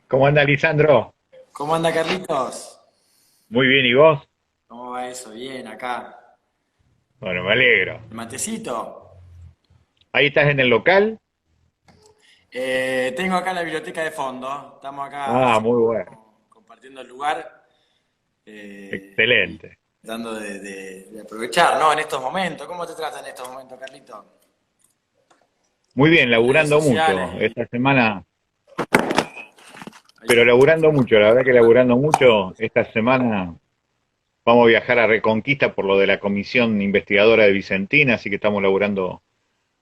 ¿Cómo anda, Lisandro? ¿Cómo anda Carlitos? Muy bien, ¿y vos? ¿Cómo va eso? Bien, acá. Bueno, me alegro. ¿El matecito? ¿Ahí estás en el local? Tengo acá la biblioteca de fondo. Estamos acá Ah, muy bueno. compartiendo el lugar y Excelente. tratando de aprovechar, ¿no? En estos momentos. ¿Cómo te tratan en estos momentos, Carlitos? Muy bien, Las redes laburando sociales mucho esta semana, ahí pero está. laburando mucho, la verdad que laburando mucho. Esta semana vamos a viajar a Reconquista por lo de la comisión investigadora de Vicentina, así que estamos laburando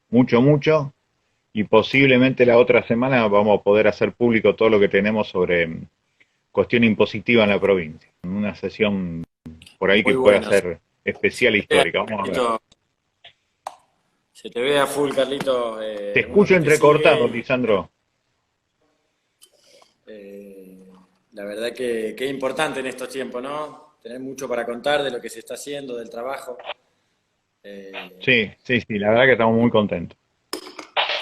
mucho, mucho. Y posiblemente la otra semana vamos a poder hacer público todo lo que tenemos sobre cuestión impositiva en la provincia. Una sesión por ahí que Muy pueda buenos. ser especial e histórica. Vamos a ver. Se te ve a full, Carlitos. Te Uno escucho que te sigue entrecortado, Lisandro. Eh, la verdad que es importante en estos tiempos, ¿no? Tener mucho para contar de lo que se está haciendo, del trabajo. Eh, Sí, sí, sí, la verdad que estamos muy contentos.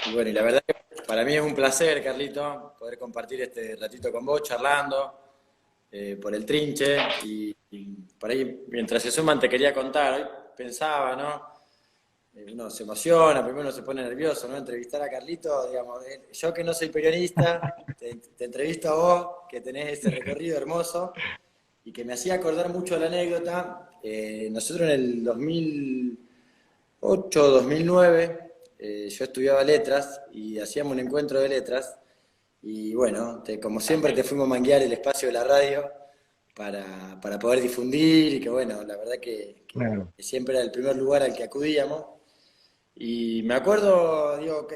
y bueno, y la verdad que para mí es un placer, Carlito, poder compartir este ratito con vos, charlando por el trinche. Y por ahí, mientras se suman, te quería contar. Hoy pensaba, ¿no? Uno se emociona, primero uno se pone nervioso, ¿no? Entrevistar a Carlito, digamos, yo que no soy periodista, te entrevisto a vos, que tenés ese recorrido hermoso, y que me hacía acordar mucho la anécdota. Nosotros en el 2008, 2009, yo estudiaba letras y hacíamos un encuentro de letras, y bueno, como siempre te fuimos a manguear el espacio de la radio para poder difundir, y que bueno, la verdad Claro. que siempre era el primer lugar al que acudíamos. Y me acuerdo, digo,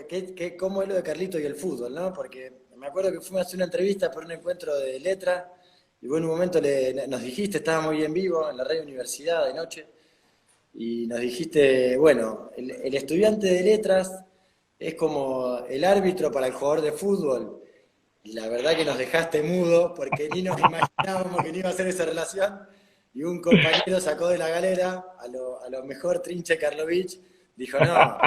cómo es lo de Carlito y el fútbol, ¿no? Porque me acuerdo que fuimos a hacer una entrevista por un encuentro de letras y vos en un momento nos dijiste, estábamos ahí en vivo en la radio Universidad de noche, y nos dijiste, bueno, el estudiante de letras es como el árbitro para el jugador de fútbol. Y la verdad que nos dejaste mudo porque ni nos imaginábamos que no iba a ser esa relación. Y un compañero sacó de la galera a lo mejor Trinche Karlovich, dijo, no,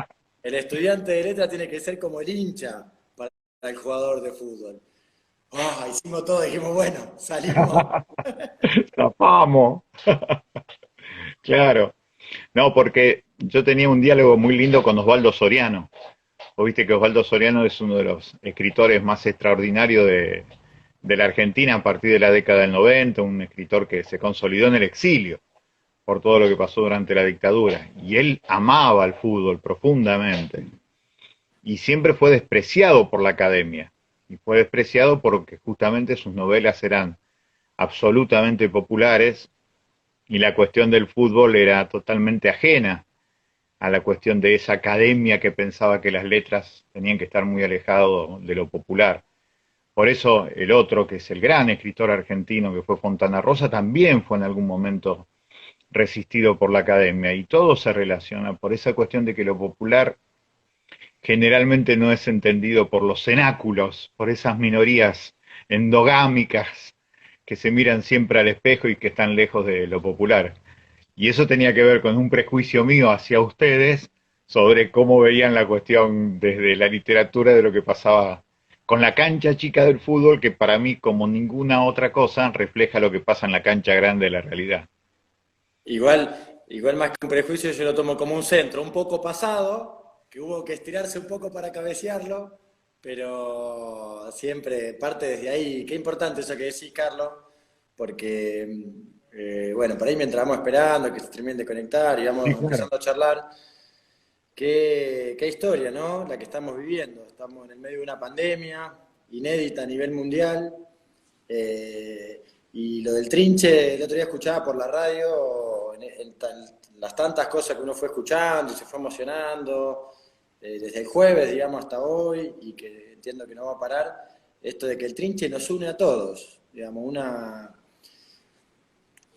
el estudiante de letra tiene que ser como el hincha para el jugador de fútbol. Ah, hicimos todo, dijimos, bueno, salimos. Zafamos. Claro. No, porque yo tenía un diálogo muy lindo con Osvaldo Soriano. Vos viste que Osvaldo Soriano es uno de los escritores más extraordinarios de la Argentina a partir de la década del 90, un escritor que se consolidó en el exilio por todo lo que pasó durante la dictadura. Y él amaba el fútbol profundamente. Y siempre fue despreciado por la academia. Y fue despreciado porque justamente sus novelas eran absolutamente populares y la cuestión del fútbol era totalmente ajena a la cuestión de esa academia que pensaba que las letras tenían que estar muy alejadas de lo popular. Por eso el otro, que es el gran escritor argentino que fue Fontana Rosa, también fue en algún momento resistido por la academia y todo se relaciona por esa cuestión de que lo popular generalmente no es entendido por los cenáculos, por esas minorías endogámicas que se miran siempre al espejo y que están lejos de lo popular. Y eso tenía que ver con un prejuicio mío hacia ustedes sobre cómo veían la cuestión desde la literatura de lo que pasaba con la cancha chica del fútbol, que para mí, como ninguna otra cosa, refleja lo que pasa en la cancha grande de la realidad. Igual más que un prejuicio, yo lo tomo como un centro, un poco pasado, que hubo que estirarse un poco para cabecearlo, pero siempre parte desde ahí. Qué importante eso que decís, Carlos, porque, bueno, por ahí mientras vamos esperando que se terminen de conectar y Sí, vamos claro. empezando a charlar, qué historia, ¿no? La que estamos viviendo. Estamos en el medio de una pandemia inédita a nivel mundial. Y lo del trinche, el otro día escuchaba por la radio las tantas cosas que uno fue escuchando y se fue emocionando, desde el jueves, digamos, hasta hoy, y que entiendo que no va a parar, esto de que el trinche nos une a todos, digamos,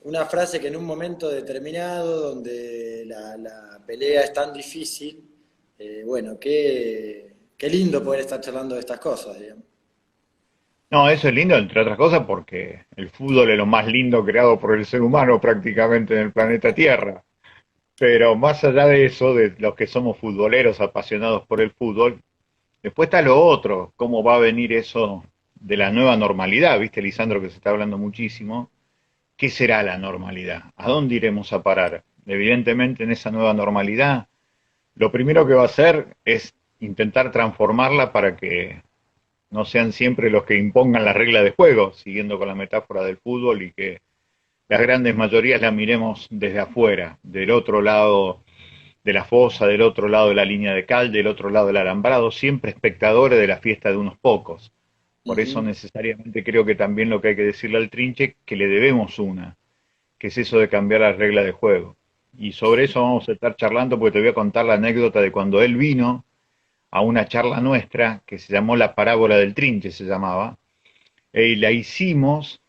una frase que en un momento determinado, donde la pelea es tan difícil, bueno, qué lindo poder estar charlando de estas cosas, digamos. No, eso es lindo, entre otras cosas, porque el fútbol es lo más lindo creado por el ser humano prácticamente en el planeta Tierra. Pero más allá de eso, de los que somos futboleros apasionados por el fútbol, después está lo otro, cómo va a venir eso de la nueva normalidad, ¿viste, Lisandro, que se está hablando muchísimo? ¿Qué será la normalidad? ¿A dónde iremos a parar? Evidentemente, en esa nueva normalidad, lo primero que va a hacer es intentar transformarla para que no sean siempre los que impongan las reglas de juego, siguiendo con la metáfora del fútbol, y que las grandes mayorías las miremos desde afuera, del otro lado de la fosa, del otro lado de la línea de cal, del otro lado del alambrado, siempre espectadores de la fiesta de unos pocos. Por eso Ujú. necesariamente creo que también lo que hay que decirle al Trinche, que le debemos una, que es eso de cambiar las reglas de juego. Y sobre eso vamos a estar charlando porque te voy a contar la anécdota de cuando él vino a una charla nuestra que se llamó La Parábola del Trinche, se llamaba, y la hicimos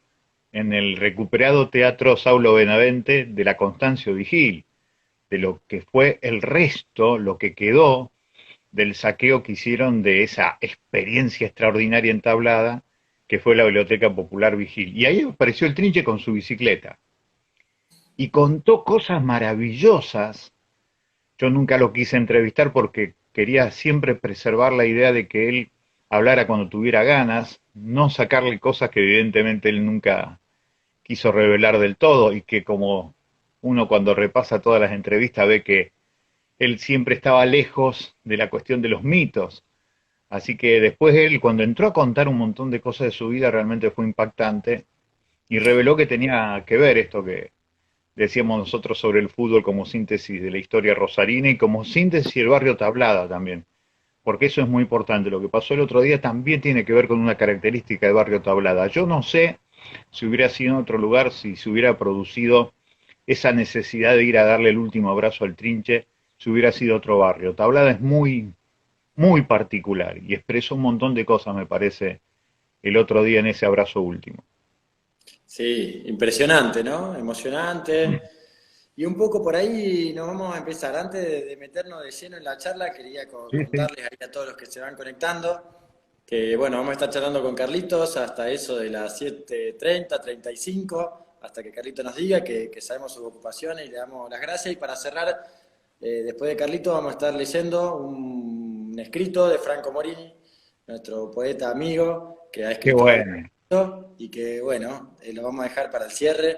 en el recuperado Teatro Saulo Benavente de la Constancio Vigil, de lo que fue el resto, lo que quedó del saqueo que hicieron de esa experiencia extraordinaria entablada que fue la Biblioteca Popular Vigil. Y ahí apareció el Trinche con su bicicleta y contó cosas maravillosas. Yo nunca lo quise entrevistar porque quería siempre preservar la idea de que él hablara cuando tuviera ganas, no sacarle cosas que evidentemente él nunca quiso revelar del todo, y que como uno cuando repasa todas las entrevistas ve que él siempre estaba lejos de la cuestión de los mitos. Así que después él, cuando entró a contar un montón de cosas de su vida, realmente fue impactante y reveló que tenía que ver esto que decíamos nosotros sobre el fútbol como síntesis de la historia rosarina y como síntesis del barrio Tablada también, porque eso es muy importante. Lo que pasó el otro día también tiene que ver con una característica del barrio Tablada. Yo no sé si hubiera sido en otro lugar, si se hubiera producido esa necesidad de ir a darle el último abrazo al Trinche, si hubiera sido otro barrio. Tablada es muy, muy particular y expresó un montón de cosas, me parece, el otro día en ese abrazo último. Sí, impresionante, ¿no? Emocionante. Y un poco por ahí nos vamos a empezar. Antes de meternos de lleno en la charla, quería Sí, sí. contarles ahí a todos los que se van conectando que, bueno, vamos a estar charlando con Carlitos hasta eso de las 7:30, 35, hasta que Carlitos nos diga que sabemos sus ocupaciones y le damos las gracias. Y para cerrar, después de Carlitos, vamos a estar leyendo un escrito de Franco Morini, nuestro poeta amigo, que ha Qué escrito algo bueno. y que, bueno, lo vamos a dejar para el cierre.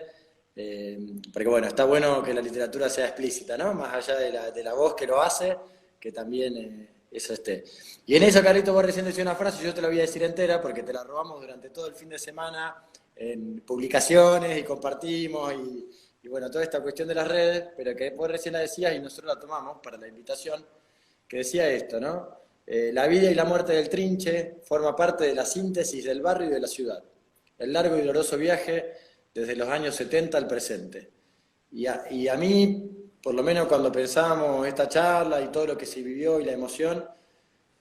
Porque bueno, está bueno que la literatura sea explícita, ¿no? Más allá de la voz que lo hace, que también eso esté. Y en eso, Carlito, vos recién decías una frase, yo te la voy a decir entera porque te la robamos durante todo el fin de semana en publicaciones y compartimos y bueno, toda esta cuestión de las redes, pero que vos recién la decías y nosotros la tomamos para la invitación, que decía esto, ¿no? La vida y la muerte del Trinche forma parte de la síntesis del barrio y de la ciudad. El largo y doloroso viaje desde los años 70 al presente. Y a mí, por lo menos cuando pensábamos esta charla y todo lo que se vivió y la emoción,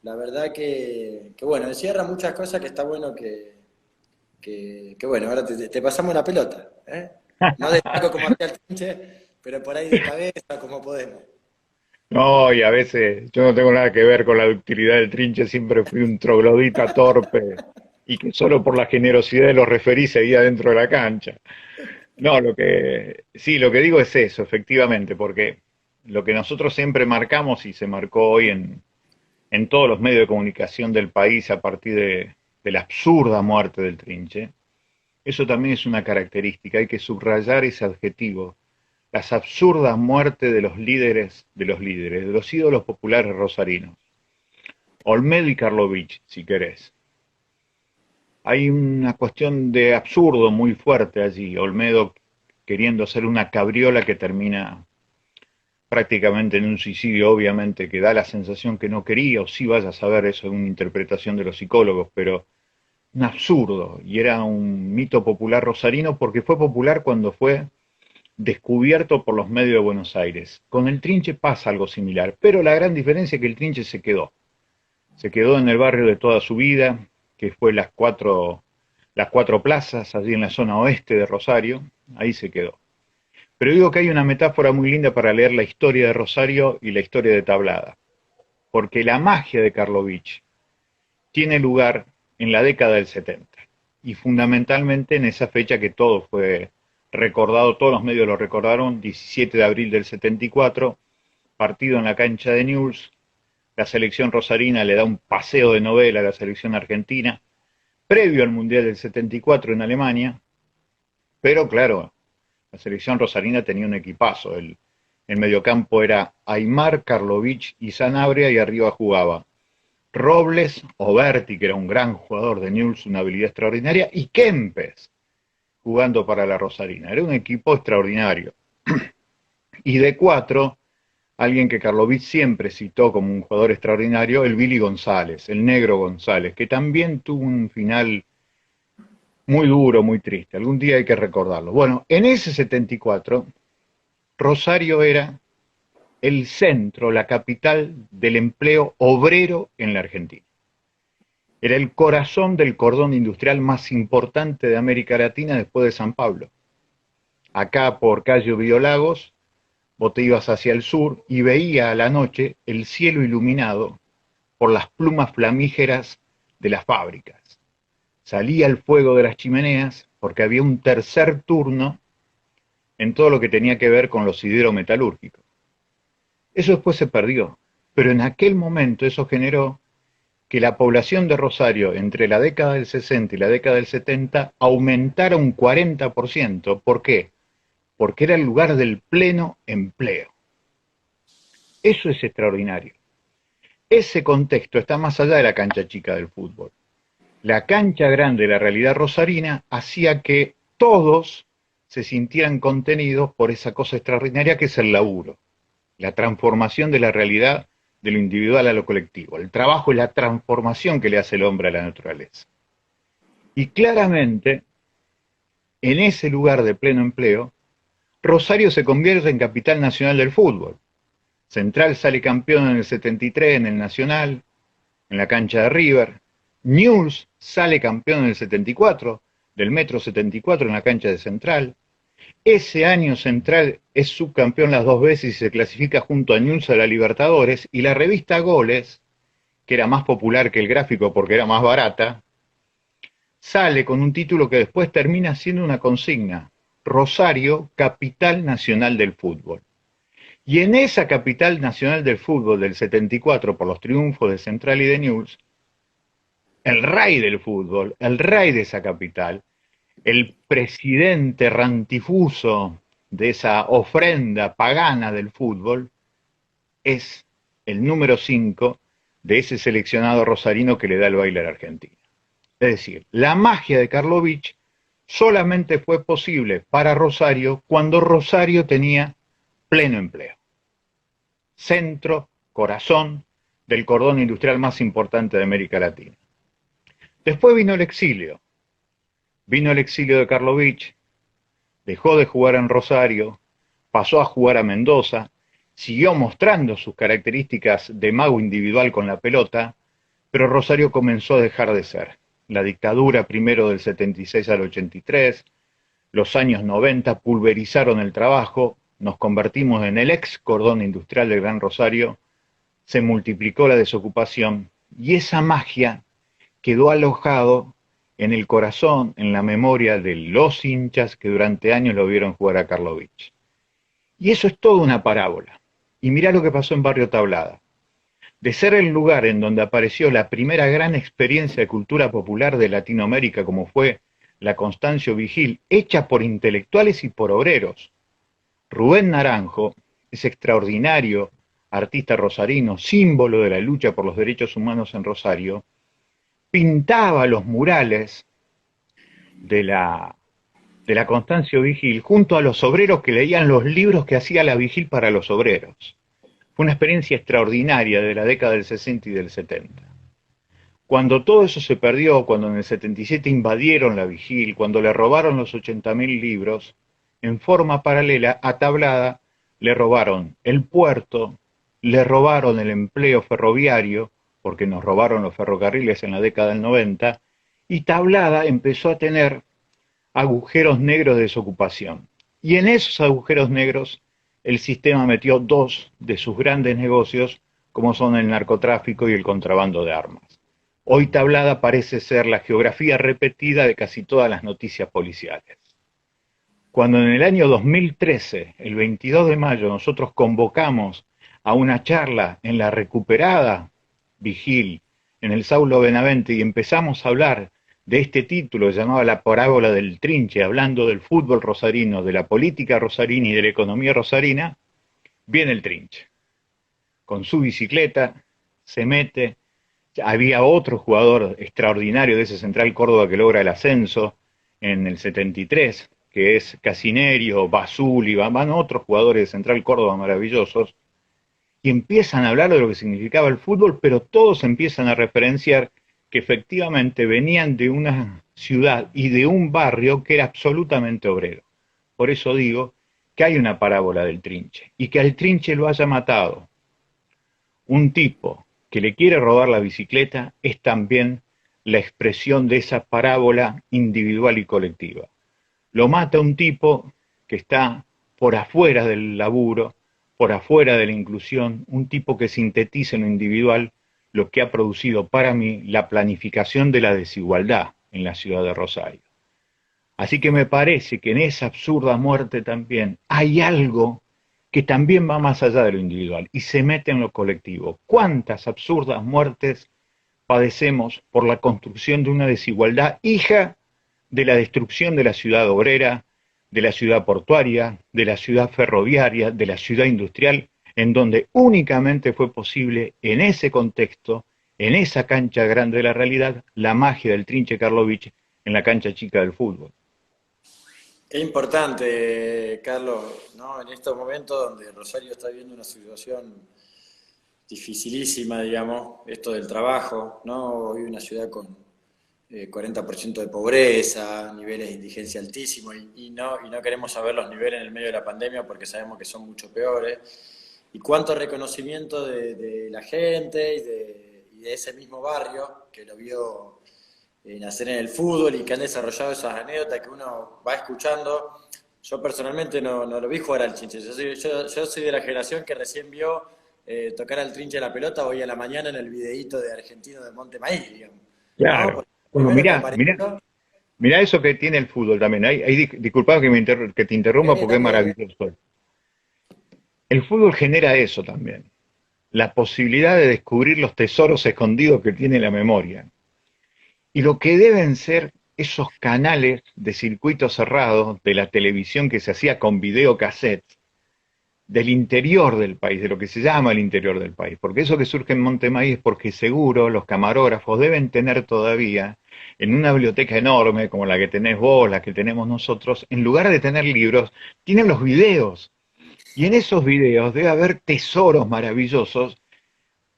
la verdad que bueno, encierra muchas cosas que está bueno que bueno, ahora te pasamos la pelota, ¿eh? No de saco como hacía el Trinche, pero por ahí de cabeza como podemos. No, y a veces yo no tengo nada que ver con la ductilidad del Trinche, siempre fui un troglodita torpe y que solo por la generosidad de los referís seguía dentro de la cancha. No, sí, lo que digo es eso, efectivamente, porque lo que nosotros siempre marcamos y se marcó hoy en todos los medios de comunicación del país a partir de la absurda muerte del Trinche, eso también es una característica, hay que subrayar ese adjetivo, las absurdas muertes de los ídolos populares rosarinos, Olmedo y Karlovich, si querés. Hay una cuestión de absurdo muy fuerte allí, Olmedo queriendo ser una cabriola que termina prácticamente en un suicidio, obviamente, que da la sensación que no quería, o sí vaya a saber, eso es una interpretación de los psicólogos, pero un absurdo, y era un mito popular rosarino porque fue popular cuando fue descubierto por los medios de Buenos Aires. Con el Trinche pasa algo similar, pero la gran diferencia es que el Trinche se quedó en el barrio de toda su vida, que fue las cuatro plazas, allí en la zona oeste de Rosario, ahí se quedó. Pero digo que hay una metáfora muy linda para leer la historia de Rosario y la historia de Tablada, porque la magia de Karlovich tiene lugar en la década del 70 y fundamentalmente en esa fecha que todo fue recordado, todos los medios lo recordaron, 17 de abril del 74, partido en la cancha de Newell's, la selección rosarina le da un paseo de novela a la selección argentina, previo al Mundial del 74 en Alemania, pero claro, la selección rosarina tenía un equipazo. El mediocampo era Aimar, Karlovic y Sanabria, y arriba jugaba Robles, Oberti, que era un gran jugador de Newell's, una habilidad extraordinaria, y Kempes, jugando para la Rosarina. Era un equipo extraordinario. Y de cuatro, alguien que Karlovic siempre citó como un jugador extraordinario, el Billy González, el negro González, que también tuvo un final muy duro, muy triste. Algún día hay que recordarlo. Bueno, en ese 74, Rosario era el centro, la capital del empleo obrero en la Argentina. Era el corazón del cordón industrial más importante de América Latina después de San Pablo. Acá por calle Biolagos, vos te ibas hacia el sur y veía a la noche el cielo iluminado por las plumas flamígeras de las fábricas. Salía el fuego de las chimeneas porque había un tercer turno en todo lo que tenía que ver con los siderometalúrgicos. Eso después se perdió, pero en aquel momento eso generó que la población de Rosario entre la década del 60 y la década del 70 aumentara un 40%. ¿Por qué? Porque era el lugar del pleno empleo. Eso es extraordinario. Ese contexto está más allá de la cancha chica del fútbol. La cancha grande de la realidad rosarina hacía que todos se sintieran contenidos por esa cosa extraordinaria que es el laburo, la transformación de la realidad de lo individual a lo colectivo. El trabajo es la transformación que le hace el hombre a la naturaleza. Y claramente, en ese lugar de pleno empleo, Rosario se convierte en capital nacional del fútbol. Central sale campeón en el 73 en el Nacional, en la cancha de River. Newell's sale campeón en el 74, del Metro 74 en la cancha de Central. Ese año Central es subcampeón las dos veces y se clasifica junto a Newell's a la Libertadores, y la revista Goles, que era más popular que el gráfico porque era más barata, sale con un título que después termina siendo una consigna: Rosario, capital nacional del fútbol. Y en esa capital nacional del fútbol del 74, por los triunfos de Central y de Newell's, el rey del fútbol, el rey de esa capital, el presidente rantifuso de esa ofrenda pagana del fútbol, es el número 5 de ese seleccionado rosarino que le da el baile a la Argentina. Es decir, la magia de Karlovic solamente fue posible para Rosario cuando Rosario tenía pleno empleo. Centro, corazón del cordón industrial más importante de América Latina. Después vino el exilio. Vino el exilio de Karlovic, dejó de jugar en Rosario, pasó a jugar a Mendoza, siguió mostrando sus características de mago individual con la pelota, pero Rosario comenzó a dejar de ser. La dictadura primero del 76 al 83, los años 90 pulverizaron el trabajo, nos convertimos en el ex cordón industrial del Gran Rosario, se multiplicó la desocupación y esa magia quedó alojado en el corazón, en la memoria de los hinchas que durante años lo vieron jugar a Karlovic. Y eso es toda una parábola. Y mirá lo que pasó en Barrio Tablada. De ser el lugar en donde apareció la primera gran experiencia de cultura popular de Latinoamérica, como fue la Constancio Vigil, hecha por intelectuales y por obreros. Rubén Naranjo, ese extraordinario artista rosarino, símbolo de la lucha por los derechos humanos en Rosario, pintaba los murales de la Constancio Vigil junto a los obreros que leían los libros que hacía la Vigil para los obreros. Fue una experiencia extraordinaria de la década del 60 y del 70. Cuando todo eso se perdió, cuando en el 77 invadieron la Vigil, cuando le robaron los 80.000 libros, en forma paralela a Tablada le robaron el puerto, le robaron el empleo ferroviario, porque nos robaron los ferrocarriles en la década del 90, y Tablada empezó a tener agujeros negros de desocupación. Y en esos agujeros negros el sistema metió dos de sus grandes negocios, como son el narcotráfico y el contrabando de armas. Hoy Tablada parece ser la geografía repetida de casi todas las noticias policiales. Cuando en el año 2013, el 22 de mayo, nosotros convocamos a una charla en la recuperada Vigil, en el Saulo Benavente, y empezamos a hablar de este título, que se llamaba La parábola del Trinche, hablando del fútbol rosarino, de la política rosarina y de la economía rosarina, viene el Trinche. Con su bicicleta se mete. Había otro jugador extraordinario de ese Central Córdoba que logra el ascenso en el 73, que es Casinerio, Basuli, van otros jugadores de Central Córdoba maravillosos, y empiezan a hablar de lo que significaba el fútbol, pero todos empiezan a referenciar que efectivamente venían de una ciudad y de un barrio que era absolutamente obrero. Por eso digo que hay una parábola del Trinche, y que al Trinche lo haya matado un tipo que le quiere robar la bicicleta es también la expresión de esa parábola individual y colectiva. Lo mata un tipo que está por afuera del laburo, por afuera de la inclusión, un tipo que sintetiza en lo individual lo que ha producido para mí la planificación de la desigualdad en la ciudad de Rosario. Así que me parece que en esa absurda muerte también hay algo que también va más allá de lo individual y se mete en lo colectivo. ¿Cuántas absurdas muertes padecemos por la construcción de una desigualdad hija de la destrucción de la ciudad obrera, de la ciudad portuaria, de la ciudad ferroviaria, de la ciudad industrial, en donde únicamente fue posible en ese contexto, en esa cancha grande de la realidad, la magia del Trinche Karlovich en la cancha chica del fútbol? Qué importante, Carlos, ¿no? En estos momentos donde Rosario está viviendo una situación dificilísima, digamos, esto del trabajo, ¿no? Hoy una ciudad con 40% de pobreza, niveles de indigencia altísimos, y no queremos saber los niveles en el medio de la pandemia porque sabemos que son mucho peores. Y cuánto reconocimiento de la gente y de ese mismo barrio que lo vio nacer en el fútbol y que han desarrollado esas anécdotas que uno va escuchando. Yo personalmente no lo vi jugar al Chinche. Yo soy de la generación que recién vio tocar al Trinche la pelota hoy a la mañana en el videíto de Argentino de Monte Maíz, digamos. ¿No? Claro. Porque lo Bueno, primero que mirá, mirá, apareció. mirá eso que tiene el fútbol también. Disculpa que te interrumpa porque es Dale. maravilloso. El fútbol genera eso también, la posibilidad de descubrir los tesoros escondidos que tiene la memoria. Y lo que deben ser esos canales de circuito cerrado de la televisión que se hacía con videocassettes del interior del país, de lo que se llama el interior del país. Porque eso que surge en Montemaíz es porque seguro los camarógrafos deben tener todavía en una biblioteca enorme como la que tenés vos, la que tenemos nosotros, en lugar de tener libros, tienen los videos. Y en esos videos debe haber tesoros maravillosos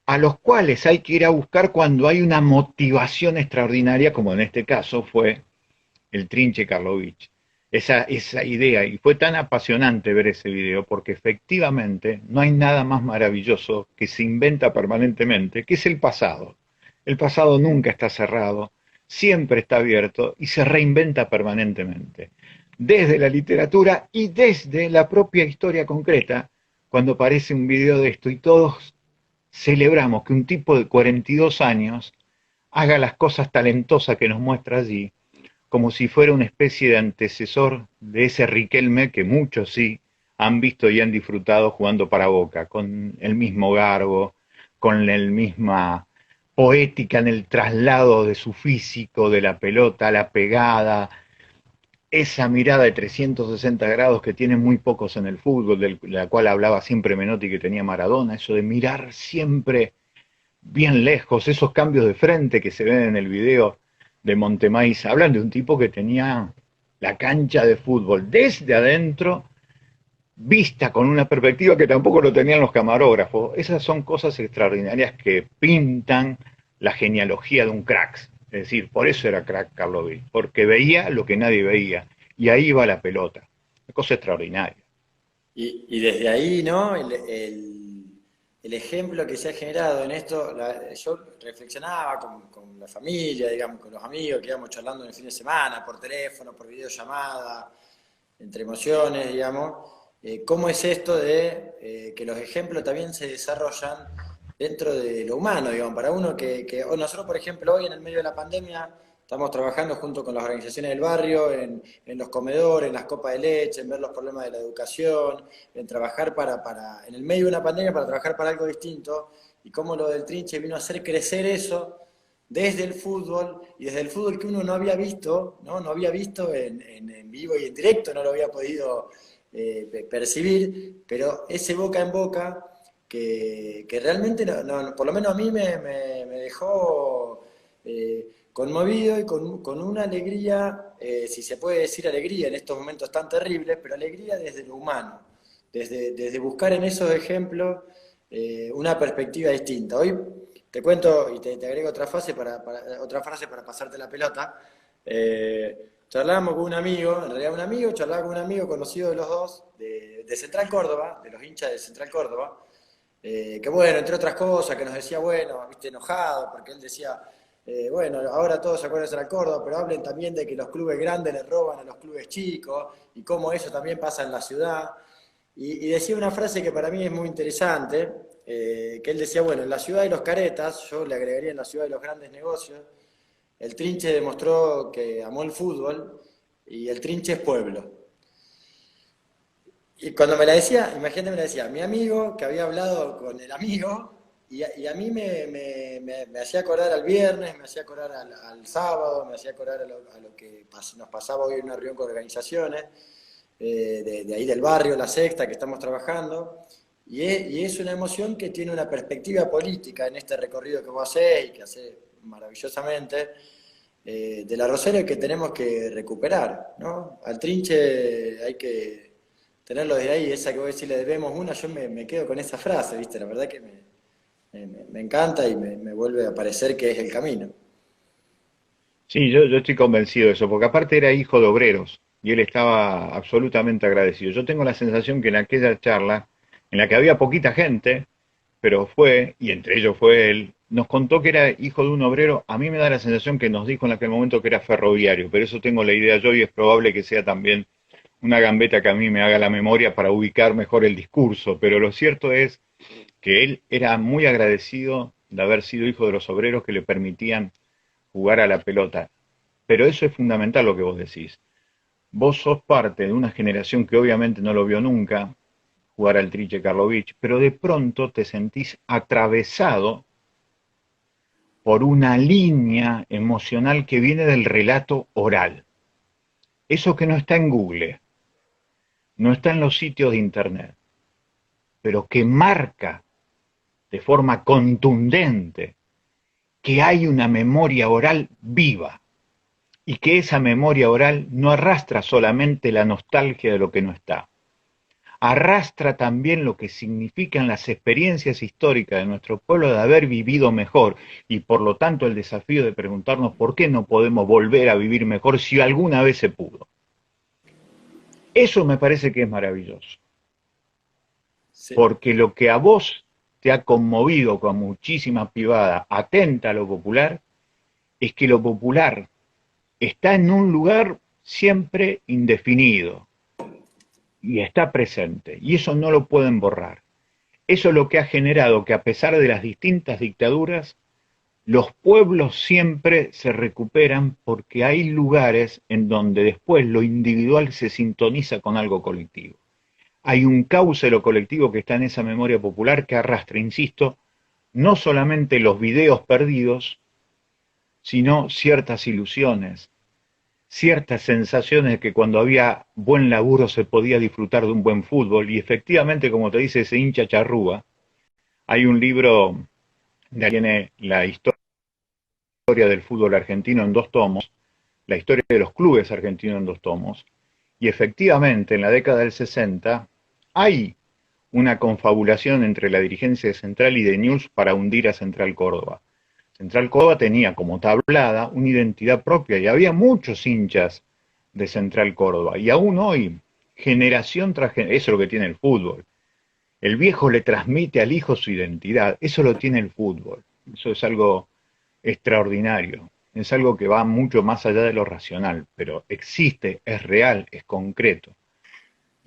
a los cuales hay que ir a buscar cuando hay una motivación extraordinaria, como en este caso fue el Trinche Karlovich. Esa idea, y fue tan apasionante ver ese video, porque efectivamente no hay nada más maravilloso que se inventa permanentemente, que es el pasado. El pasado nunca está cerrado, siempre está abierto y se reinventa permanentemente. Desde la literatura y desde la propia historia concreta, cuando aparece un video de esto y todos celebramos que un tipo de 42 años haga las cosas talentosas que nos muestra allí, como si fuera una especie de antecesor de ese Riquelme que muchos sí han visto y han disfrutado jugando para Boca, con el mismo garbo, con la misma poética en el traslado de su físico, de la pelota, la pegada, esa mirada de 360 grados que tienen muy pocos en el fútbol, de la cual hablaba siempre Menotti que tenía Maradona, eso de mirar siempre bien lejos, esos cambios de frente que se ven en el video de Montemaíz, hablan de un tipo que tenía la cancha de fútbol desde adentro, vista con una perspectiva que tampoco lo tenían los camarógrafos. Esas son cosas extraordinarias que pintan la genealogía de un crack. Es decir, por eso era crack Karlovich, porque veía lo que nadie veía. Y ahí va la pelota. Una cosa extraordinaria. Y desde ahí, ¿no? El ejemplo que se ha generado en esto, yo reflexionaba con la familia, digamos, con los amigos que íbamos charlando en el fin de semana, por teléfono, por videollamada, entre emociones, digamos, cómo es esto de que los ejemplos también se desarrollan dentro de lo humano, digamos, para uno nosotros, por ejemplo, hoy en el medio de la pandemia, estamos trabajando junto con las organizaciones del barrio, en los comedores, en las copas de leche, en ver los problemas de la educación, en trabajar en el medio de una pandemia para trabajar para algo distinto, y cómo lo del Trinche vino a hacer crecer eso, desde el fútbol, y desde el fútbol que uno no había visto, no había visto en vivo y en directo, no lo había podido percibir, pero ese boca en boca que realmente, por lo menos a mí me dejó conmovido y con una alegría, si se puede decir alegría en estos momentos tan terribles, pero alegría desde lo humano, desde buscar en esos ejemplos una perspectiva distinta. Hoy te cuento y te agrego otra frase para pasarte la pelota. Charlábamos con un amigo, en realidad un amigo, charlaba con un amigo conocido de los dos, de Central Córdoba, de los hinchas de Central Córdoba, que bueno, entre otras cosas, que nos decía, bueno, viste, enojado, porque él decía, bueno, ahora todos se acuerdan de Central Córdoba, pero hablen también de que los clubes grandes le roban a los clubes chicos, y cómo eso también pasa en la ciudad. Y decía una frase que para mí es muy interesante, que él decía, bueno, en la ciudad de los caretas, yo le agregaría en la ciudad de los grandes negocios, el Trinche demostró que amó el fútbol y el Trinche es pueblo. Y cuando me la decía, imagínate, me la decía mi amigo que había hablado con el amigo y a mí me hacía acordar al viernes, me hacía acordar al sábado, me hacía acordar a lo que nos pasaba hoy en una reunión con organizaciones de ahí del barrio, La Sexta, que estamos trabajando. Y es una emoción que tiene una perspectiva política en este recorrido que vos hacés y que hacés maravillosamente de la Rosario que tenemos que recuperar, ¿no? Al Trinche hay que tenerlo desde ahí, esa que vos decís le debemos una, yo me quedo con esa frase, ¿viste? La verdad que me encanta y me vuelve a parecer que es el camino. Sí, yo estoy convencido de eso, porque aparte era hijo de obreros y él estaba absolutamente agradecido. Yo tengo la sensación que en aquella charla, en la que había poquita gente, pero fue, y entre ellos fue él, nos contó que era hijo de un obrero. A mí me da la sensación que nos dijo en aquel momento que era ferroviario, pero eso tengo la idea yo y es probable que sea también una gambeta que a mí me haga la memoria para ubicar mejor el discurso. Pero lo cierto es que él era muy agradecido de haber sido hijo de los obreros que le permitían jugar a la pelota. Pero eso es fundamental lo que vos decís. Vos sos parte de una generación que obviamente no lo vio nunca jugar al Triche Karlovich, pero de pronto te sentís atravesado por una línea emocional que viene del relato oral. Eso que no está en Google, no está en los sitios de Internet, pero que marca de forma contundente que hay una memoria oral viva y que esa memoria oral no arrastra solamente la nostalgia de lo que no está, arrastra también lo que significan las experiencias históricas de nuestro pueblo de haber vivido mejor y por lo tanto el desafío de preguntarnos por qué no podemos volver a vivir mejor si alguna vez se pudo. Eso me parece que es maravilloso, Sí, porque lo que a vos te ha conmovido con muchísima pibada atenta a lo popular, es que lo popular está en un lugar siempre indefinido y está presente, y eso no lo pueden borrar. Eso es lo que ha generado que a pesar de las distintas dictaduras, los pueblos siempre se recuperan porque hay lugares en donde después lo individual se sintoniza con algo colectivo. Hay un cauce de lo colectivo que está en esa memoria popular que arrastra, insisto, no solamente los videos perdidos, sino ciertas ilusiones, ciertas sensaciones de que cuando había buen laburo se podía disfrutar de un buen fútbol. Y efectivamente, como te dice ese hincha charrúa, hay un libro que tiene la historia del fútbol argentino en dos tomos, la historia de los clubes argentinos en dos tomos, y efectivamente en la década del 60 hay una confabulación entre la dirigencia de Central y de News para hundir a Central Córdoba. Central Córdoba tenía como tablada una identidad propia y había muchos hinchas de Central Córdoba. Y aún hoy, generación tras generación, eso es lo que tiene el fútbol. El viejo le transmite al hijo su identidad, eso lo tiene el fútbol. Eso es algo extraordinario. Es algo que va mucho más allá de lo racional, pero existe, es real, es concreto.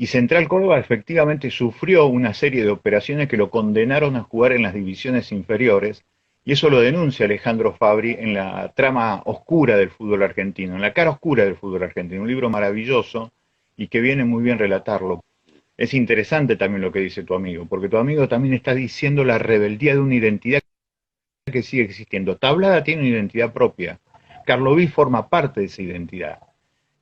Y Central Córdoba efectivamente sufrió una serie de operaciones que lo condenaron a jugar en las divisiones inferiores, y eso lo denuncia Alejandro Fabri en la trama oscura del fútbol argentino, en la cara oscura del fútbol argentino, un libro maravilloso y que viene muy bien relatarlo. Es interesante también lo que dice tu amigo, porque tu amigo también está diciendo la rebeldía de una identidad que sigue existiendo. Tablada tiene una identidad propia. Carloví forma parte de esa identidad.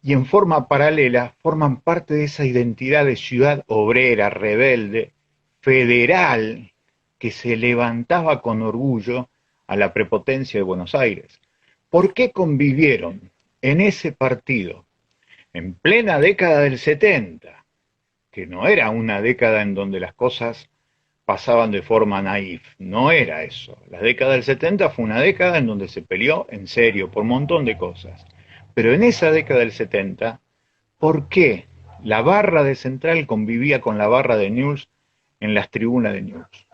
Y en forma paralela forman parte de esa identidad de ciudad obrera, rebelde, federal, que se levantaba con orgullo a la prepotencia de Buenos Aires. ¿Por qué convivieron en ese partido, en plena década del 70, que no era una década en donde las cosas pasaban de forma naif? No era eso. La década del 70 fue una década en donde se peleó en serio por un montón de cosas. Pero en esa década del 70, ¿por qué la barra de Central convivía con la barra de News en las tribunas de News?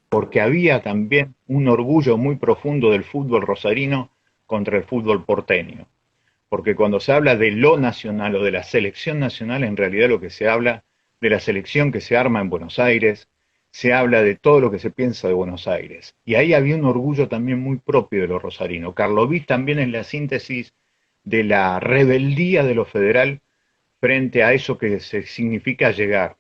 Porque había también un orgullo muy profundo del fútbol rosarino contra el fútbol porteño. Porque cuando se habla de lo nacional o de la selección nacional, en realidad lo que se habla de la selección que se arma en Buenos Aires, se habla de todo lo que se piensa de Buenos Aires. Y ahí había un orgullo también muy propio de los rosarinos. Carlovís también es la síntesis de la rebeldía de lo federal frente a eso que se significa llegar.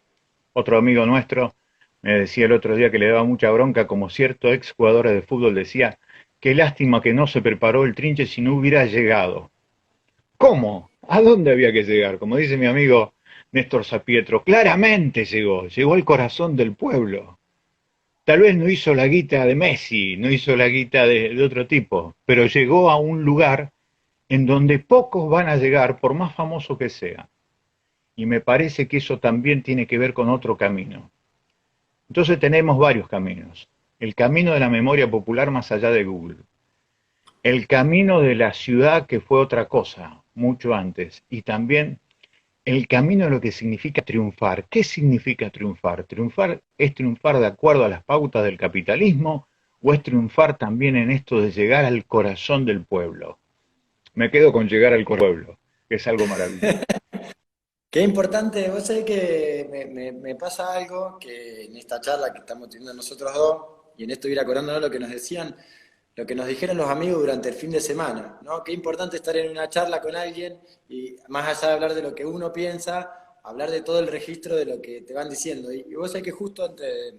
Otro amigo nuestro me decía el otro día que le daba mucha bronca, como cierto ex jugador de fútbol decía, qué lástima que no se preparó el Trinche si no hubiera llegado. ¿Cómo? ¿A dónde había que llegar? Como dice mi amigo Néstor Sapietro, claramente llegó al corazón del pueblo. Tal vez no hizo la guita de Messi, no hizo la guita de otro tipo, pero llegó a un lugar en donde pocos van a llegar, por más famoso que sea. Y me parece que eso también tiene que ver con otro camino. Entonces tenemos varios caminos. El camino de la memoria popular más allá de Google. El camino de la ciudad que fue otra cosa, mucho antes. Y también el camino de lo que significa triunfar. ¿Qué significa triunfar? ¿Triunfar es triunfar de acuerdo a las pautas del capitalismo o es triunfar también en esto de llegar al corazón del pueblo? Me quedo con llegar al pueblo, que es algo maravilloso. Qué importante, vos sabés que me pasa algo que en esta charla que estamos teniendo nosotros dos, y en esto ir acordándonos lo que nos decían, lo que nos dijeron los amigos durante el fin de semana, ¿no? Qué importante estar en una charla con alguien y más allá de hablar de lo que uno piensa, hablar de todo el registro de lo que te van diciendo. Y vos sabés que justo antes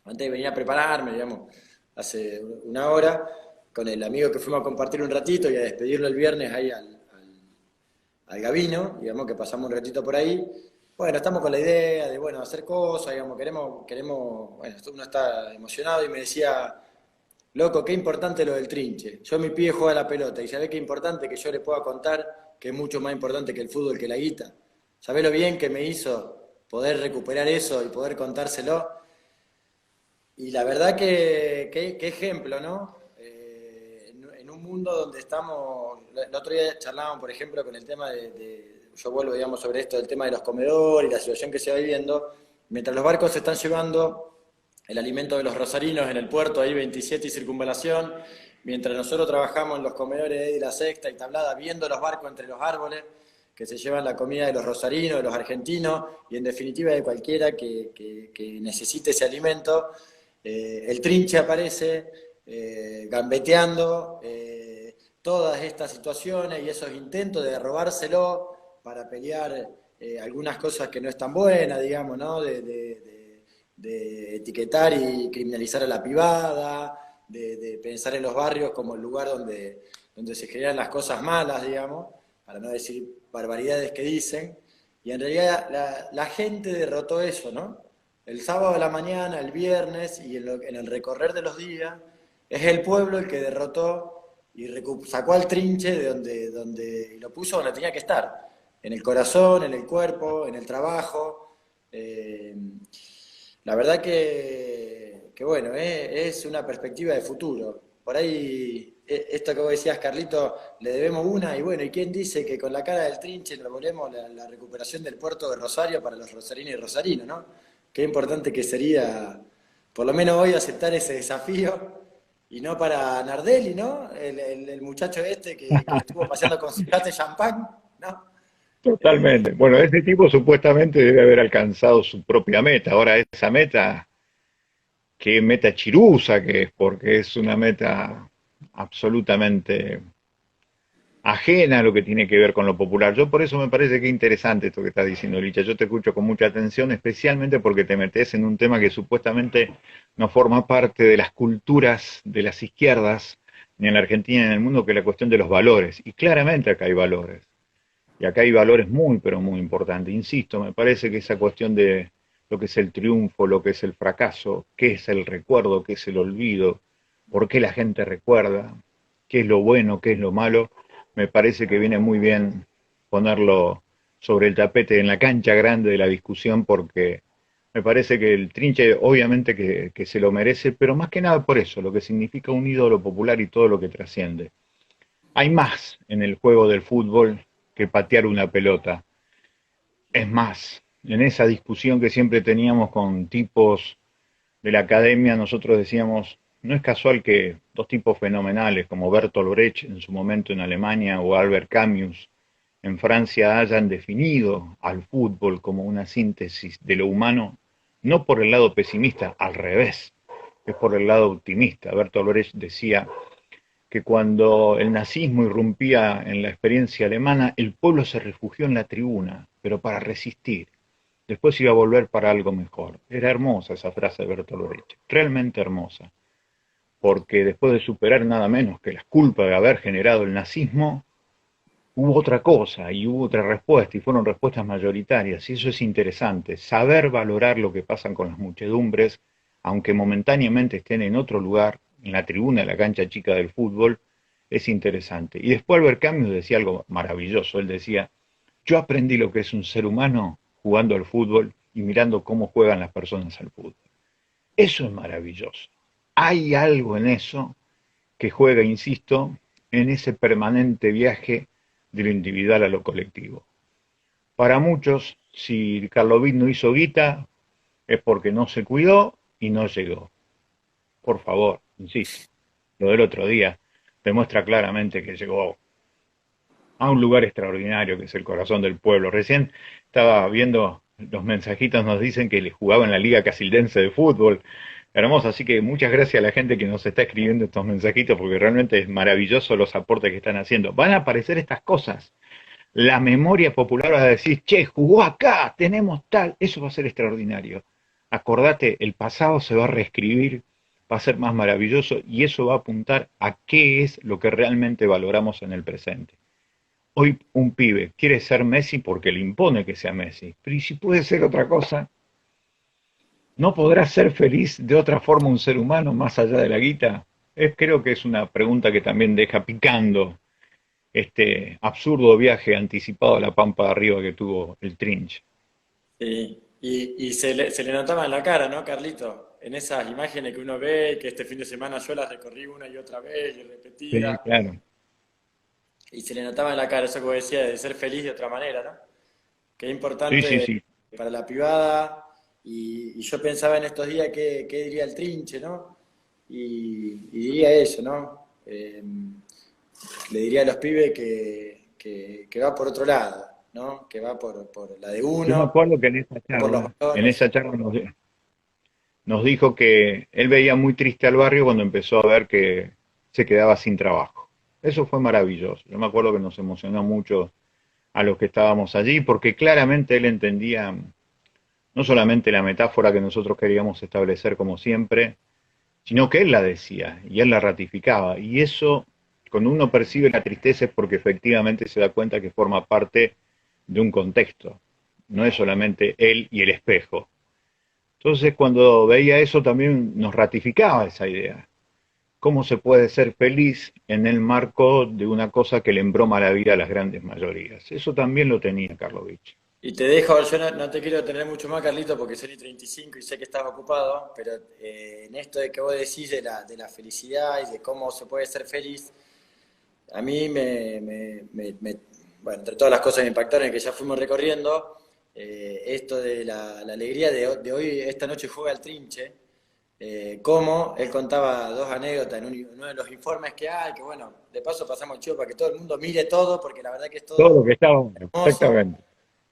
de venir a prepararme, digamos, hace una hora, con el amigo que fuimos a compartir un ratito y a despedirlo el viernes ahí al Gabino, digamos que pasamos un ratito por ahí. Bueno, estamos con la idea de, bueno, hacer cosas, digamos, bueno, uno está emocionado y me decía, loco, qué importante lo del trinche. Yo mi pibe juega a la pelota y sabés qué importante que yo le pueda contar que es mucho más importante que el fútbol, que la guita. ¿Sabés lo bien que me hizo poder recuperar eso y poder contárselo? Y la verdad que, qué ejemplo, ¿no? En un mundo donde estamos, el otro día charlábamos, por ejemplo, con el tema yo vuelvo, digamos, sobre esto, del tema de los comedores y la situación que se va viviendo, mientras los barcos se están llevando el alimento de los rosarinos en el puerto, ahí 27 y Circunvalación, mientras nosotros trabajamos en los comedores de La Sexta y Tablada, viendo los barcos entre los árboles, que se llevan la comida de los rosarinos, de los argentinos, y en definitiva de cualquiera que necesite ese alimento, el trinche aparece gambeteando todas estas situaciones y esos intentos de robárselo para pelear algunas cosas que no están buenas, digamos, ¿no? De etiquetar y criminalizar a la privada, de pensar en los barrios como el lugar donde se generan las cosas malas, digamos, para no decir barbaridades que dicen. Y en realidad la gente derrotó eso, ¿no? El sábado de la mañana, el viernes y en el recorrer de los días, es el pueblo el que derrotó y sacó al trinche donde y lo puso donde tenía que estar, en el corazón, en el cuerpo, en el trabajo. La verdad que bueno, es una perspectiva de futuro. Por ahí, esto que vos decías, Carlito, le debemos una, y bueno, ¿y quién dice que con la cara del trinche logremos la recuperación del puerto de Rosario para los rosarinos y rosarinos, ¿no? Qué importante que sería, por lo menos hoy, aceptar ese desafío, y no para Nardelli, ¿no? El muchacho este que estuvo paseando con su yate champán, ¿no? Totalmente. Eh, Bueno, ese tipo supuestamente debe haber alcanzado su propia meta. Ahora esa meta, qué meta chirusa que es, porque es una meta absolutamente ajena a lo que tiene que ver con lo popular. Yo por eso me parece que es interesante esto que estás diciendo, Licha. Yo te escucho con mucha atención, especialmente porque te metes en un tema que supuestamente no forma parte de las culturas de las izquierdas, ni en la Argentina ni en el mundo, que es la cuestión de los valores. Y claramente acá hay valores. Y acá hay valores muy, pero muy importantes. Insisto, me parece que esa cuestión de lo que es el triunfo, lo que es el fracaso, qué es el recuerdo, qué es el olvido, por qué la gente recuerda, qué es lo bueno, qué es lo malo, me parece que viene muy bien ponerlo sobre el tapete en la cancha grande de la discusión, porque me parece que el Trinche obviamente que se lo merece, pero más que nada por eso, lo que significa un ídolo popular y todo lo que trasciende. Hay más en el juego del fútbol que patear una pelota. Es más, en esa discusión que siempre teníamos con tipos de la academia, nosotros decíamos, no es casual que dos tipos fenomenales como Bertolt Brecht en su momento en Alemania o Albert Camus en Francia hayan definido al fútbol como una síntesis de lo humano, no por el lado pesimista, al revés, es por el lado optimista. Bertolt Brecht decía que cuando el nazismo irrumpía en la experiencia alemana, el pueblo se refugió en la tribuna, pero para resistir. Después iba a volver para algo mejor. Era hermosa esa frase de Bertolt Brecht, realmente hermosa, porque después de superar nada menos que las culpas de haber generado el nazismo, hubo otra cosa y hubo otra respuesta, y fueron respuestas mayoritarias, y eso es interesante, saber valorar lo que pasa con las muchedumbres, aunque momentáneamente estén en otro lugar, en la tribuna de la cancha chica del fútbol, es interesante. Y después Albert Camus decía algo maravilloso, él decía, yo aprendí lo que es un ser humano jugando al fútbol y mirando cómo juegan las personas al fútbol. Eso es maravilloso. Hay algo en eso que juega, insisto, en ese permanente viaje de lo individual a lo colectivo. Para muchos, si Carlovit no hizo guita, es porque no se cuidó y no llegó. Por favor, insisto, lo del otro día demuestra claramente que llegó a un lugar extraordinario que es el corazón del pueblo. Recién estaba viendo los mensajitos, nos dicen que le jugaba en la Liga Casildense de Fútbol. Hermoso, así que muchas gracias a la gente que nos está escribiendo estos mensajitos porque realmente es maravilloso los aportes que están haciendo. Van a aparecer estas cosas. La memoria popular va a decir, che, jugó acá, tenemos tal, eso va a ser extraordinario. Acordate, el pasado se va a reescribir, va a ser más maravilloso y eso va a apuntar a qué es lo que realmente valoramos en el presente. Hoy un pibe quiere ser Messi porque le impone que sea Messi, pero ¿y si puede ser otra cosa? ¿No podrá ser feliz de otra forma un ser humano más allá de la guita? Creo que es una pregunta que también deja picando este absurdo viaje anticipado a la pampa de arriba que tuvo el Trinch. Sí. Y se le notaba en la cara, ¿no, Carlito? En esas imágenes que uno ve, que este fin de semana yo las recorrí una y otra vez y Sí, repetida, claro. y se le notaba en la cara eso que vos decías de ser feliz de otra manera, ¿no? Que es Sí, sí, importante sí. para la privada, y yo pensaba en estos días qué diría el Trinche, ¿no? Y diría eso, ¿no? Le diría a los pibes que va por otro lado, ¿no? Que va por la de Yo me uno, acuerdo que por los en valores. esa charla nos dijo que él veía muy triste al barrio cuando empezó a ver que se quedaba sin trabajo. Eso fue maravilloso. Yo me acuerdo que nos emocionó mucho a los que estábamos allí, porque claramente él entendía no solamente la metáfora que nosotros queríamos establecer como siempre, sino que él la decía y él la ratificaba. Y eso, cuando uno percibe la tristeza es porque efectivamente se da cuenta que forma parte de un contexto. No es solamente él y el espejo. Entonces, cuando veía eso también nos ratificaba esa idea. ¿Cómo se puede ser feliz en el marco de una cosa que le embroma la vida a las grandes mayorías? Eso también lo tenía Karlovich. Y te dejo, yo no te quiero tener mucho más, Carlito, porque son y 35 y sé que estás ocupado, pero en esto de que vos decís de la felicidad y de cómo se puede ser feliz, a mí bueno, entre todas las cosas que me impactaron y que ya fuimos recorriendo, esto de la alegría de hoy, esta noche juega el Trinche, cómo él contaba dos anécdotas en uno de los informes que hay, que bueno, de paso pasamos el chivo para que todo el mundo mire todo, porque la verdad que es Todo lo todo que estaba bueno, hermoso. exactamente.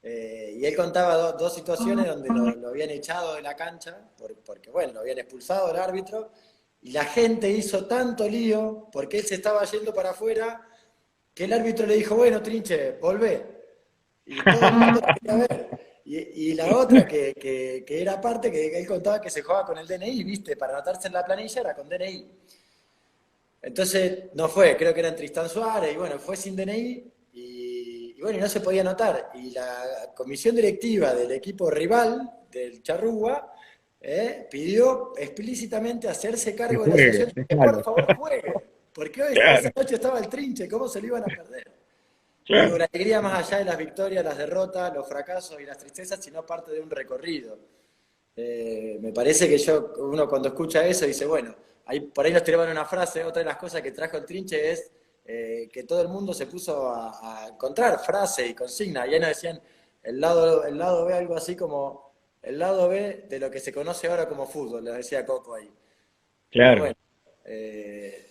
Y él contaba dos situaciones donde lo habían echado de la cancha, porque bueno, lo habían expulsado el árbitro, y la gente hizo tanto lío porque él se estaba yendo para afuera que el árbitro le dijo, bueno, Trinche, volvé. Y todo el mundo lo quería ver. Y la otra, que era parte, que él contaba que se jugaba con el DNI, ¿viste? Para anotarse en la planilla era con DNI. Entonces no fue, creo que era en Tristán Suárez, y bueno, fue sin DNI, y bueno, y no se podía anotar. Y la comisión directiva del equipo rival, del Charrúa, pidió explícitamente hacerse Que cargo de la juegue, situación, que por déjalo. favor juegue, porque hoy, esa Claro, noche estaba el Trinche, ¿cómo se lo iban a perder? Y digo, claro. la alegría más allá de las victorias, las derrotas, los fracasos y las tristezas, sino parte de un recorrido. Me parece que uno cuando escucha eso dice, bueno, por ahí nos tiraban una frase, otra de las cosas que trajo el Trinche es que todo el mundo se puso a encontrar frase y consigna, y ahí nos decían el lado B, algo así como el lado B de lo que se conoce ahora como fútbol, les decía Coco ahí. Y Claro. bueno, eh,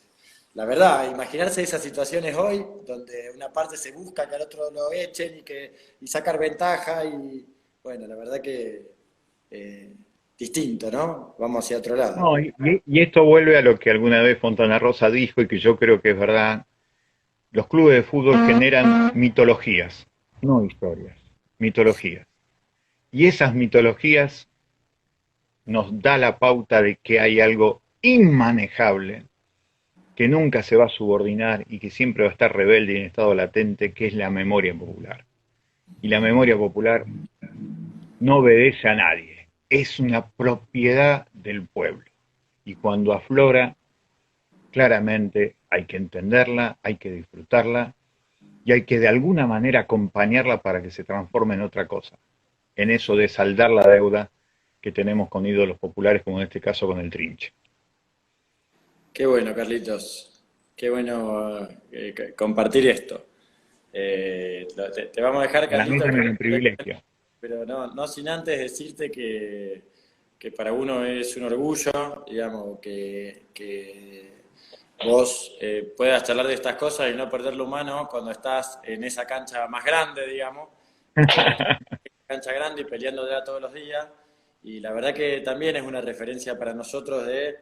la verdad, imaginarse esas situaciones hoy, donde una parte se busca que al otro lo echen y sacar ventaja, y bueno, la verdad que distinto, ¿no? Vamos hacia otro lado. No, y esto vuelve a lo que alguna vez Fontana Rosa dijo y que yo creo que es verdad. Los clubes de fútbol generan mitologías, no historias, mitologías. Y esas mitologías nos da la pauta de que hay algo inmanejable, que nunca se va a subordinar y que siempre va a estar rebelde y en estado latente, que es la memoria popular. Y la memoria popular no obedece a nadie, es una propiedad del pueblo. Y cuando aflora, claramente hay que entenderla, hay que disfrutarla y hay que de alguna manera acompañarla para que se transforme en otra cosa, en eso de saldar la deuda que tenemos con ídolos populares, como en este caso con el Trinche. Qué bueno, Carlitos. Qué bueno compartir esto. Te vamos a dejar, Para mí Carlitos, también es un privilegio. pero no sin antes decirte que para uno es un orgullo, digamos, que vos puedas charlar de estas cosas y no perder lo humano cuando estás en esa cancha más grande, digamos. Viste que cancha grande y peleando ya todos los días. Y la verdad que también es una referencia para nosotros de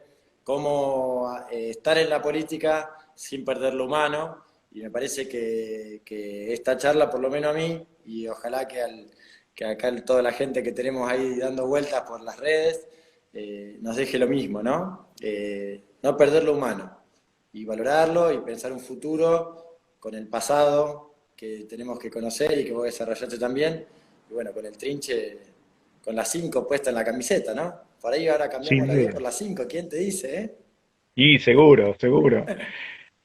cómo estar en la política sin perder lo humano. Y me parece que esta charla, por lo menos a mí, y ojalá que acá toda la gente que tenemos ahí dando vueltas por las redes, nos deje lo mismo, ¿no? No perder lo humano y valorarlo y pensar un futuro con el pasado que tenemos que conocer y que vos desarrollaste también. Y bueno, con el Trinche, con la 5 puesta en la camiseta, ¿no? Por ahí ahora cambiamos Sin la 10 duda. por la 5, ¿quién te dice, Y seguro, seguro.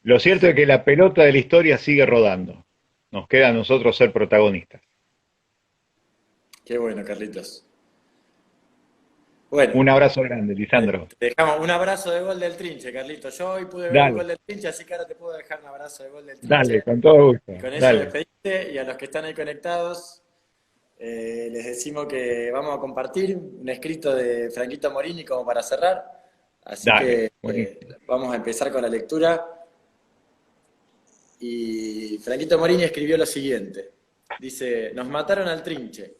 Lo cierto es que la pelota de la historia sigue rodando. Nos queda a nosotros ser protagonistas. Qué bueno, Carlitos. Bueno, Un abrazo grande, Lisandro. te dejamos un abrazo de gol del Trinche, Carlitos. Yo hoy pude ver el Dale, gol del Trinche, así que ahora te puedo dejar un abrazo de gol del dale, Trinche. con todo gusto. Y con eso Dale, despediste, y a los que están ahí conectados, les decimos que vamos a compartir un escrito de Franquito Morini como para cerrar. Así dale. que Buenísimo. vamos a empezar con la lectura. Y Franquito Morini escribió lo siguiente. Dice, nos mataron al Trinche.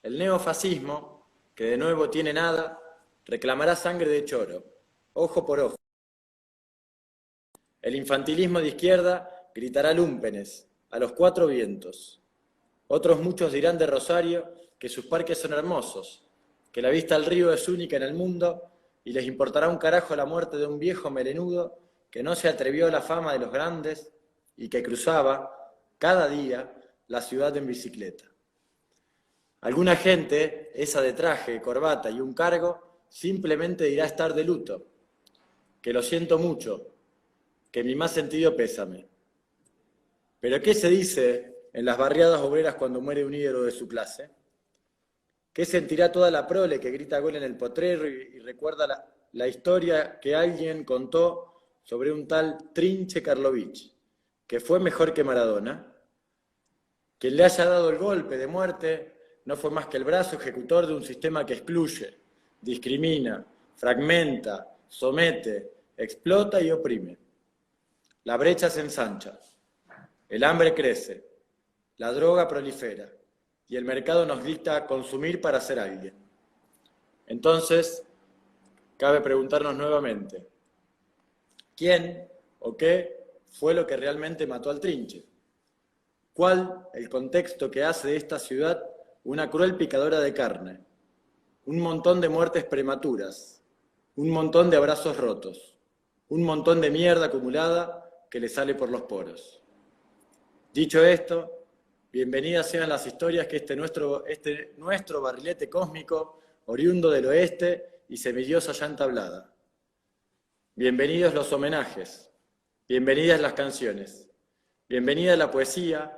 El neofascismo, que de nuevo tiene nada, reclamará sangre de choro, ojo por ojo. El infantilismo de izquierda gritará lúmpenes, a los cuatro vientos. Otros muchos dirán de Rosario que sus parques son hermosos, que la vista al río es única en el mundo y les importará un carajo la muerte de un viejo melenudo que no se atrevió a la fama de los grandes y que cruzaba, cada día, la ciudad en bicicleta. Alguna gente, esa de traje, corbata y un cargo, simplemente dirá estar de luto, que lo siento mucho, que mi más sentido pésame. Pero ¿qué se dice en las barriadas obreras cuando muere un ídolo de su clase? ¿Qué sentirá toda la prole que grita gol en el potrero y recuerda la historia que alguien contó sobre un tal Trinche Karlovich, que fue mejor que Maradona? Quien le haya dado el golpe de muerte no fue más que el brazo ejecutor de un sistema que excluye, discrimina, fragmenta, somete, explota y oprime. La brecha se ensancha, el hambre crece, la droga prolifera y el mercado nos dicta consumir para ser alguien. Entonces, cabe preguntarnos nuevamente, ¿quién o qué fue lo que realmente mató al Trinche? ¿Cuál el contexto que hace de esta ciudad una cruel picadora de carne? Un montón de muertes prematuras, un montón de abrazos rotos, un montón de mierda acumulada que le sale por los poros. Dicho esto, bienvenidas sean las historias que este nuestro barrilete cósmico, oriundo del oeste y semidiosa ya entablada. Bienvenidos los homenajes, bienvenidas las canciones, bienvenida la poesía,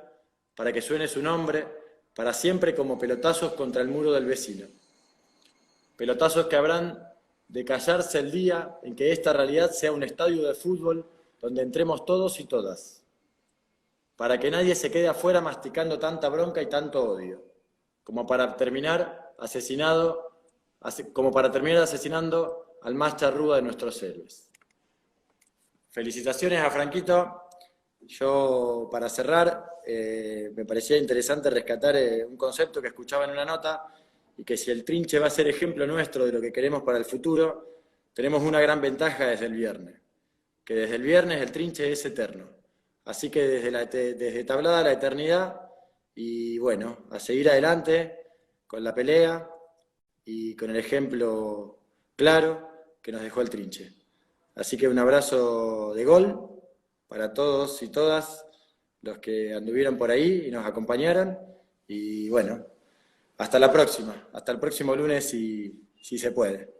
para que suene su nombre, para siempre como pelotazos contra el muro del vecino. Pelotazos que habrán de callarse el día en que esta realidad sea un estadio de fútbol donde entremos todos y todas, para que nadie se quede afuera masticando tanta bronca y tanto odio, como para terminar asesinando al más charrúa de nuestros héroes. Felicitaciones a Franquito. Yo, para cerrar, me parecía interesante rescatar un concepto que escuchaba en una nota, y que si el Trinche va a ser ejemplo nuestro de lo que queremos para el futuro, tenemos una gran ventaja desde el viernes, que desde el viernes el Trinche es eterno. Así que desde Tablada a la eternidad, y bueno, a seguir adelante con la pelea y con el ejemplo claro que nos dejó el Trinche. Así que un abrazo de gol para todos y todas los que anduvieron por ahí y nos acompañaron. Y bueno, hasta la próxima, hasta el próximo lunes si se puede.